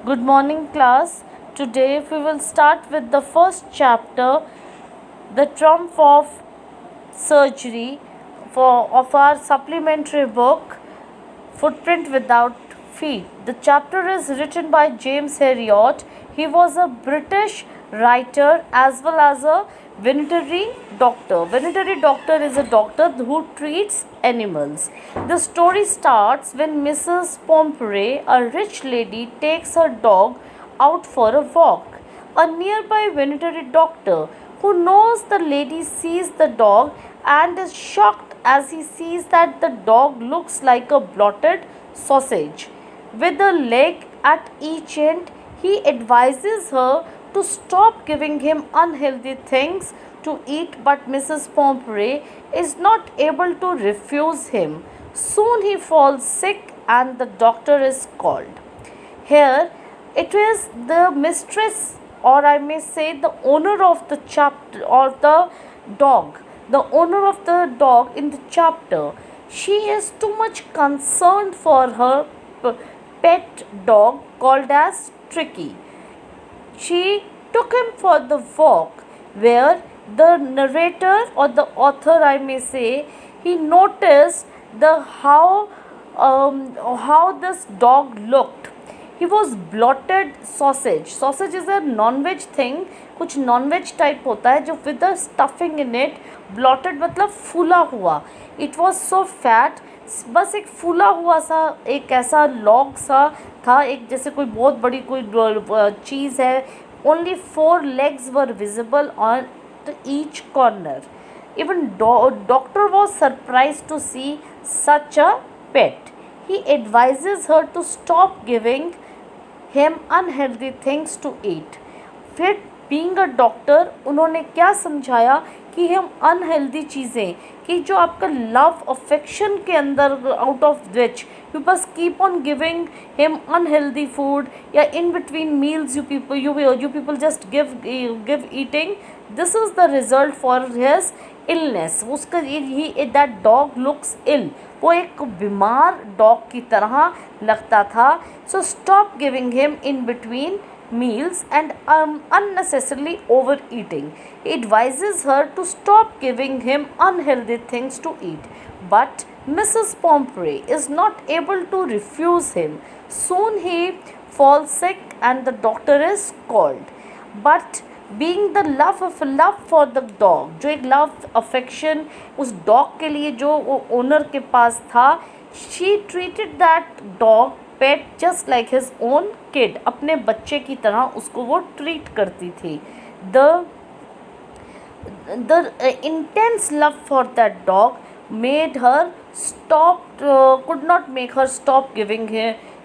Good morning, class. Today we will start with the first chapter, The Triumph of Surgery, of our supplementary book, Footprint Without Feet. The chapter is written by James Herriot. He was a British writer as well as a veterinary doctor. Veterinary doctor is a doctor who treats animals. The story starts when Mrs. Pomfrey, a rich lady, takes her dog out for a walk. A nearby veterinary doctor who knows the lady sees the dog and is shocked as he sees that the dog looks like a blotted sausage with a leg at each end. He advises her to stop giving him unhealthy things to eat, but Mrs. Pomfrey is not able to refuse him. Soon he falls sick and the doctor is called. Here it is the mistress, or I may say the owner of the chapter, or the dog, the owner of the dog in the chapter. She is too much concerned for her pet dog called as Tricky. She took him for the walk where the narrator, or the author I may say, he noticed the how this dog looked. He was blotted sausage. Sausage is a non-veg thing. कुछ non-veg type होता है जो with the stuffing in it. Blotted मतलब फूला हुआ. It was so fat. बस एक फूला हुआ सा एक ऐसा लॉग सा था, एक जैसे कोई बहुत बड़ी कोई चीज़ है. Only 4 legs were visible on each corner. Even doctor was surprised to see such a pet. He advises her to stop giving him unhealthy things to eat. फिर बीइंग अ डॉक्टर उन्होंने क्या समझाया कि हम अनहेल्दी चीज़ें, कि जो आपका लव अफेक्शन के अंदर आउट ऑफ विच यू बस keep on giving him unhealthy food, या in between meals you people just give eating, this is the result for his illness. उसका ही दैट डॉग लुक्स इल, वो एक बीमार dog की तरह लगता था. So stop giving him in between meals and unnecessarily overeating. He advises her to stop giving him unhealthy things to eat. But Mrs. Pomfrey is not able to refuse him. Soon he falls sick and the doctor is called. But being the love for the dog, जो एक love affection उस dog के लिए जो owner के पास था, she treated that dog pet just like his own kid. अपने बच्चे की तरह उसको वो ट्रीट करती थी. The intense love for that dog made her stop could not make her stop giving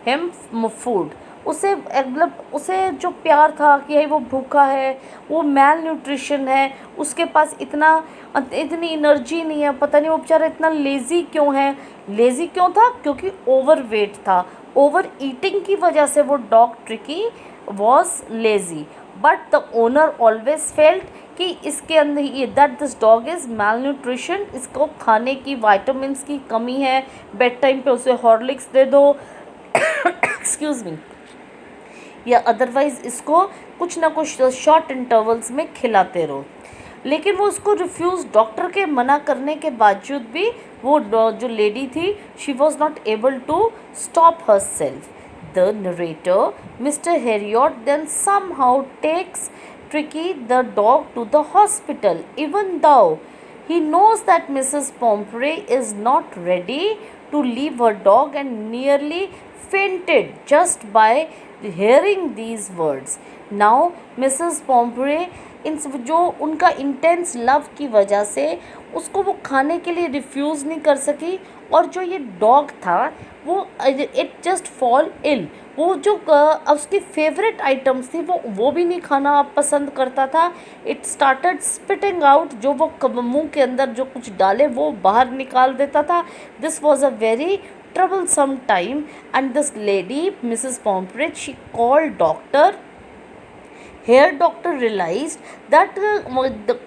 him food. उसे मतलब उसे जो प्यार था कि भाई वो भूखा है, वो मेल न्यूट्रिशन है, उसके पास इतनी एनर्जी नहीं है, पता नहीं वो बेचारा इतना लेज़ी क्यों है. लेज़ी क्यों था? क्योंकि ओवरवेट था. ओवर ईटिंग की वजह से वो dog tricky was lazy. But the owner always felt कि इसके अंदर that this dog is mail nutrition, इसको खाने की वाइटामिन की कमी है, बेड टाइम पे उसे हॉर्लिक्स दे दो एक्सक्यूज़ मी, या अदरवाइज़ इसको कुछ ना कुछ शॉर्ट इंटरवल्स में खिलाते रहो. लेकिन वो उसको रिफ्यूज़, डॉक्टर के मना करने के बावजूद भी वो जो लेडी थी, she was not able to stop herself. The narrator mister Herriot then somehow takes Tricky the dog to the hospital, even though he knows that Mrs. Pomfrey is not ready to leave her dog, and nearly fainted just by hearing these words. Now Mrs. Pomfrey जो उनका intense love की वजह से उसको वो खाने के लिए रिफ्यूज़ नहीं कर सकी, और जो ये डॉग था वो इट जस्ट फॉल इल. वो जो उसकी फेवरेट आइटम्स थी वो भी नहीं खाना पसंद करता था. इट स्टार्टेड स्पिटिंग आउट, जो वो मुंह के अंदर जो कुछ डाले वो बाहर निकाल देता था. This was a very troublesome time, and this lady Mrs. Pomfrey, she called doctor. Here doctor realise that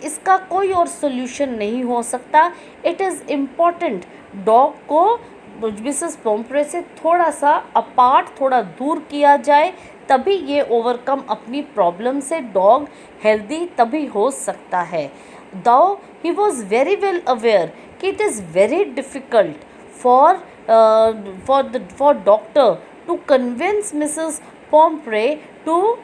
इसका कोई और सोल्यूशन नहीं हो सकता. इट इज़ इम्पॉर्टेंट डॉग को मिसेस पोम्फ्रे से थोड़ा सा अपार्ट, थोड़ा दूर किया जाए, तभी ये ओवरकम अपनी प्रॉब्लम से डॉग हेल्दी तभी हो सकता है। दो he was very well aware कि it is very difficult for for doctor to convince Mrs. Pomfrey to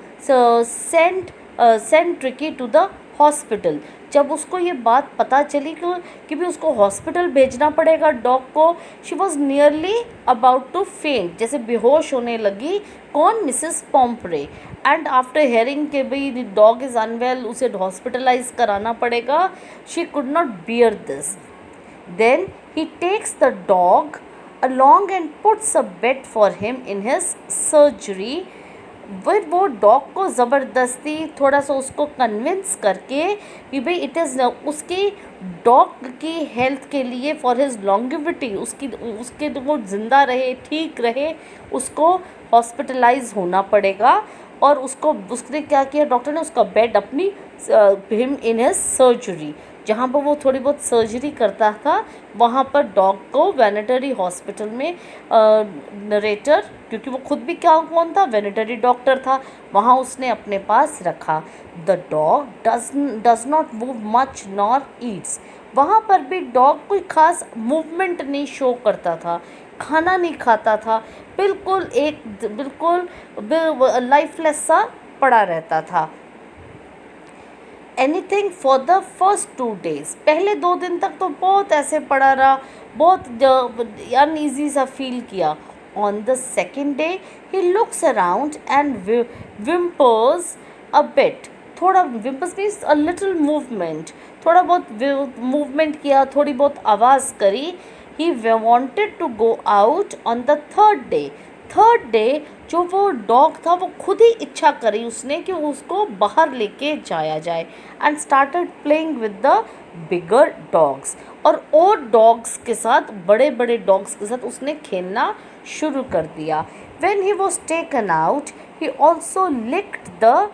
send Tricky to the hospital। जब उसको ये बात पता चली कि भी उसको हॉस्पिटल भेजना पड़ेगा डॉग को, she was nearly about to faint, जैसे बेहोश होने लगी। कौन? Mrs Pomfrey. And after hearing के भाई डॉग इज़ अनवेल, उसे हॉस्पिटलाइज कराना पड़ेगा, she could not bear this. Then he takes the dog along and puts a bed for him in his surgery। फिर वो डॉग को ज़बरदस्ती थोड़ा सा उसको कन्विंस करके कि भाई इट इज़ उसकी डॉग की हेल्थ के लिए, फॉर हिज लॉन्गिविटी, उसके वो ज़िंदा रहे, ठीक रहे, उसको हॉस्पिटलाइज होना पड़ेगा। और उसने क्या किया, डॉक्टर ने उसका बेड अपनी हिम इन हिज सर्जरी, जहाँ पर वो थोड़ी बहुत सर्जरी करता था, वहाँ पर डॉग को वेटरनरी हॉस्पिटल में नरेटर, क्योंकि वो खुद भी कौन था, वेटरनरी डॉक्टर था, वहाँ उसने अपने पास रखा। The dog does not move much nor Yeats. वहाँ पर भी डॉग कोई ख़ास मूवमेंट नहीं शो करता था, खाना नहीं खाता था, बिल्कुल लाइफलेस सा पड़ा रहता था। Anything for the first 2 days, पहले 2 दिन तक तो बहुत ऐसे पड़ा रहा, बहुत अनईजी सा फील किया। On the second day he looks around and whimpers a bit. थोड़ा whimpers means a little movement, थोड़ा बहुत मूवमेंट किया, थोड़ी बहुत आवाज़ करी। He wanted to go out on the third day जो वो डॉग था वो खुद ही इच्छा करी उसने कि उसको बाहर लेके जाया जाए। And started playing with the bigger dogs, और डॉग्स के साथ, बड़े बड़े डॉग्स के साथ उसने खेलना शुरू कर दिया। When he was taken out he also licked the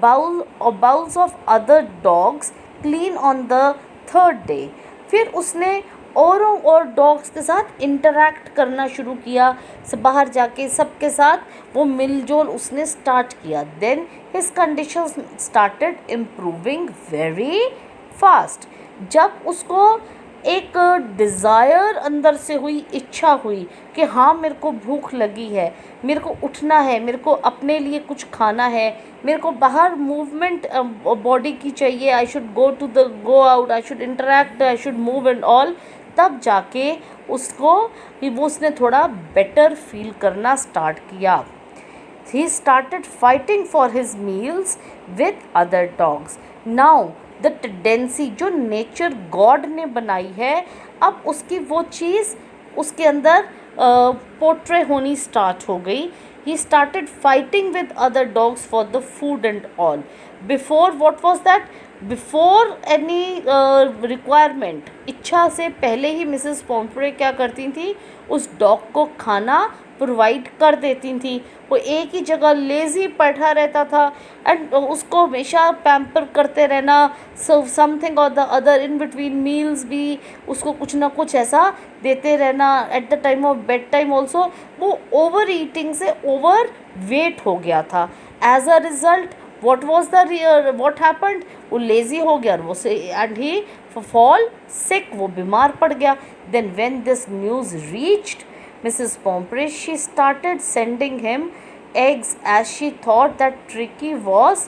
bowls of other dogs clean on the third day. फिर उसने औरों और डॉग्स के साथ इंटरैक्ट करना शुरू किया, बाहर जाके सबके साथ वो मिलजोल उसने स्टार्ट किया। Then his condition started improving very fast. जब उसको एक डिज़ायर अंदर से हुई, इच्छा हुई कि हाँ मेरे को भूख लगी है, मेरे को उठना है, मेरे को अपने लिए कुछ खाना है, मेरे को बाहर मूवमेंट बॉडी की चाहिए, I should go out, I should interact, I should move and all, तब जाके उसने थोड़ा बेटर फील करना स्टार्ट किया। He started fighting for his meals with other dogs. Now the tendency जो नेचर गॉड ने बनाई है, अब उसकी वो चीज़ उसके अंदर पोर्ट्रे होनी स्टार्ट हो गई। He started fighting with other dogs for the food and all. Before, what was that? Before any requirement, इच्छा से पहले ही मिसेस पॉम्फ्रे क्या करती थी, उस डॉग को खाना प्रोवाइड कर देती थी। वो एक ही जगह लेज़ी बैठा रहता था एंड उसको हमेशा पैम्पर करते रहना, समथिंग और the other, in between meals भी उसको कुछ ना कुछ ऐसा देते रहना। At the time of bed time also वो ओवर ईटिंग से ओवर वेट हो गया था। As a result what happened, वो लेज़ी हो गया और वो से एंड ही फॉल सिक, वो बीमार पड़ गया। Then when this news reached Mrs. Pomfrey, she started sending him eggs as she thought that Tricky was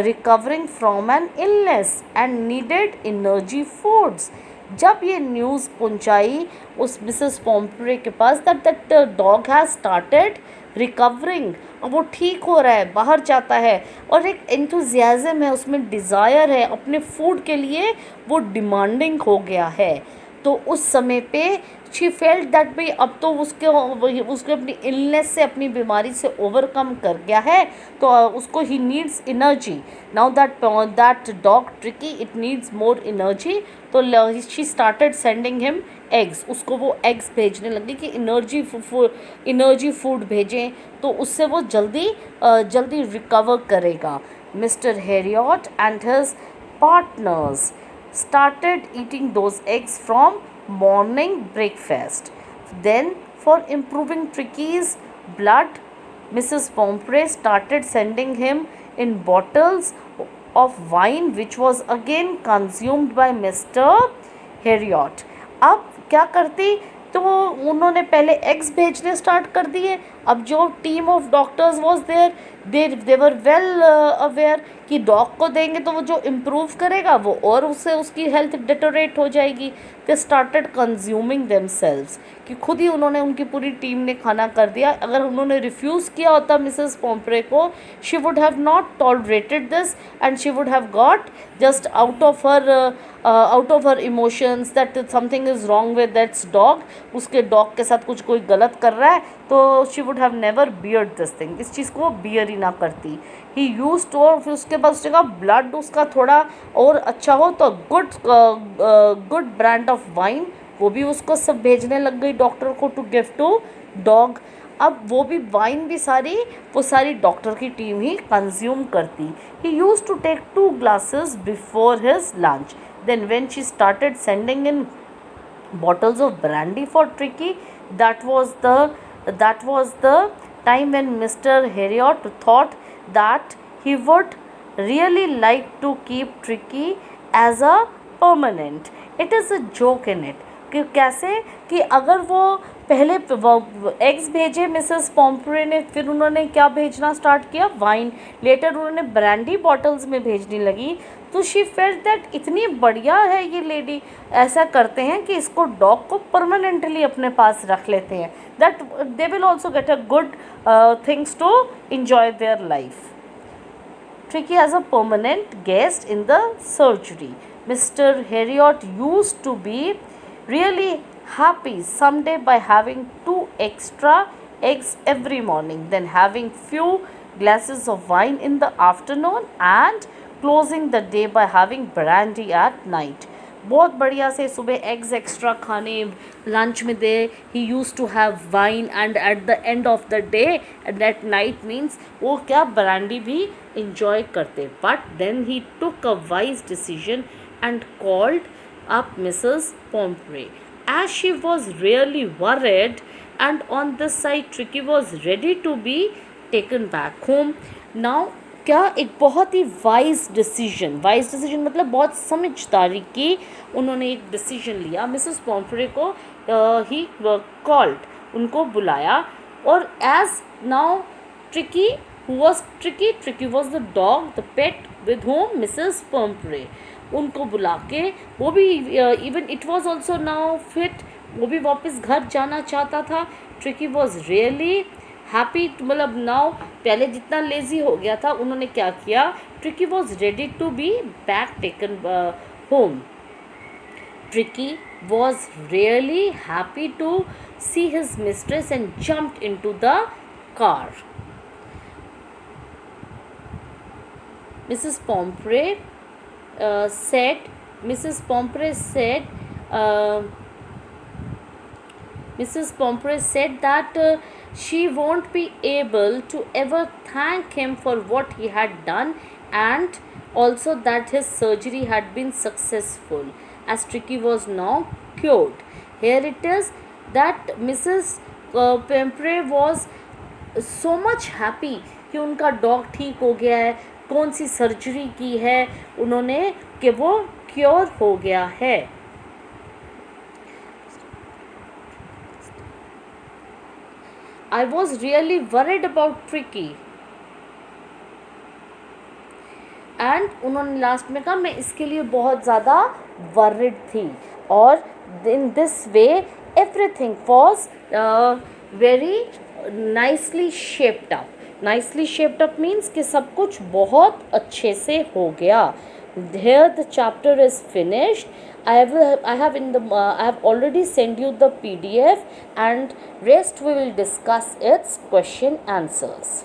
recovering from an illness and needed energy foods। जब ये न्यूज़ पहुंचाई उस Mrs Pomfrey के पास that dog has started recovering, अब वो ठीक हो रहा है, बाहर जाता है और एक एंथुजियाज़म है, उसमें डिज़ायर है अपने फूड के लिए, वो डिमांडिंग हो गया है। तो उस समय पे शी फेल्ट दैट भाई अब तो उसके अपनी इलनेस से, अपनी बीमारी से ओवरकम कर गया है, तो उसको he needs energy. Now that dog tricky, it needs more energy, तो she started sending him eggs, उसको वो एग्स भेजने लगी कि एनर्जी फूड भेजें तो उससे वो जल्दी रिकवर करेगा। Mister Harriet and his partners started eating those eggs from morning breakfast. Then for improving Tricky's blood Mrs. Pomfrey started sending him in bottles of wine which was again consumed by Mr. Heriot. अब क्या करती, तो उन्होंने पहले eggs भेजने start कर दिए. अब जो team of doctors was there, they were well aware कि डॉग को देंगे तो वो जो इम्प्रूव करेगा वो और उससे उसकी हेल्थ डिटोरेट हो जाएगी. दे स्टार्टेड कंज्यूमिंग देमसेल्व्स, कि खुद ही उन्होंने, उनकी पूरी टीम ने खाना कर दिया. अगर उन्होंने रिफ्यूज़ किया होता मिसेस पॉम्फ्रे को, she would have not tolerated this and she would have got just out of her emotions that something is wrong with that's dog, उसके डॉग के साथ कुछ कोई गलत कर रहा है, तो she would have never beard this thing, इस चीज़ को वो बियर ही ना करती. ही यूज टू, और फिर उसके बाद उसने कहा ब्लड उसका थोड़ा और अच्छा हो तो गुड ब्रांड ऑफ वाइन, वो भी उसको सब भेजने लग गई डॉक्टर को टू गिव टू डॉग. अब वो भी वाइन भी वो सारी डॉक्टर की टीम ही कंज्यूम करती. He use to take 2 glasses before his lunch. Then when she started sending in bottles of brandy for Tricky, that was the time when Mr. Heriot thought that he would really like to keep Tricky as a permanent. It is a joke in it कि कैसे, कि अगर वो पहले eggs भेजे Mrs पॉम्फ्रे ने, फिर उन्होंने क्या भेजना स्टार्ट किया, वाइन. लेटर उन्होंने ब्रांडी बॉटल्स में भेजने लगी. तो शी फेल्ट दैट इतनी बढ़िया है ये लेडी, ऐसा करते हैं कि इसको डॉग को परमानेंटली अपने पास रख लेते हैं, that they will also get a good things to enjoy their life. Tricky as a permanent guest in the surgery. Mr. Heriot used to be really happy someday by having 2 extra eggs every morning, then having few glasses of wine in the afternoon and closing the day by having brandy at night. बहुत बढ़िया से सुबह eggs extra खाने, lunch में दे. He use to have wine and at the end of the day and at night means वो क्या brandy भी इंजॉय करते. But then he took a wise decision and called up Mrs. Pomfrey. As she was really worried and on this side Tricky was ready to be taken back home. Now क्या एक बहुत ही wise decision मतलब बहुत समझदारी की उन्होंने एक decision लिया. मिसेस पॉम्फ्रे को ही कॉल्ड, उनको बुलाया, और as now Tricky was the dog, the pet with whom Mrs. Pomfrey, उनको बुला के वो भी even it was also now fit, वो भी वापस घर जाना चाहता था. ट्रिकी वॉज रियली हैप्पी, मतलब नाउ पहले जितना लेज़ी हो गया था उन्होंने क्या किया, Tricky was ready to be back taken home. Tricky was really happy to see his mistress and jumped into the car. Mrs. Pomfrey said Mrs. Pomfrey said that she won't be able to ever thank him for what he had done, and also that his surgery had been successful as Tricky was now cured. Here it is that Mrs. Pomfrey was so much happy कि उनका dog ठीक हो गया है, कौन सी surgery की है उन्होंने कि वो क्योर हो गया है. I was really worried about Tricky. And उन्होंने लास्ट में कहा मैं इसके लिए बहुत ज़्यादा worried थी. और in this way everything was very nicely shaped up. Nicely shaped up means कि सब कुछ बहुत अच्छे से हो गया. Here the chapter is finished. I have already sent you the PDF and rest we will discuss its question answers.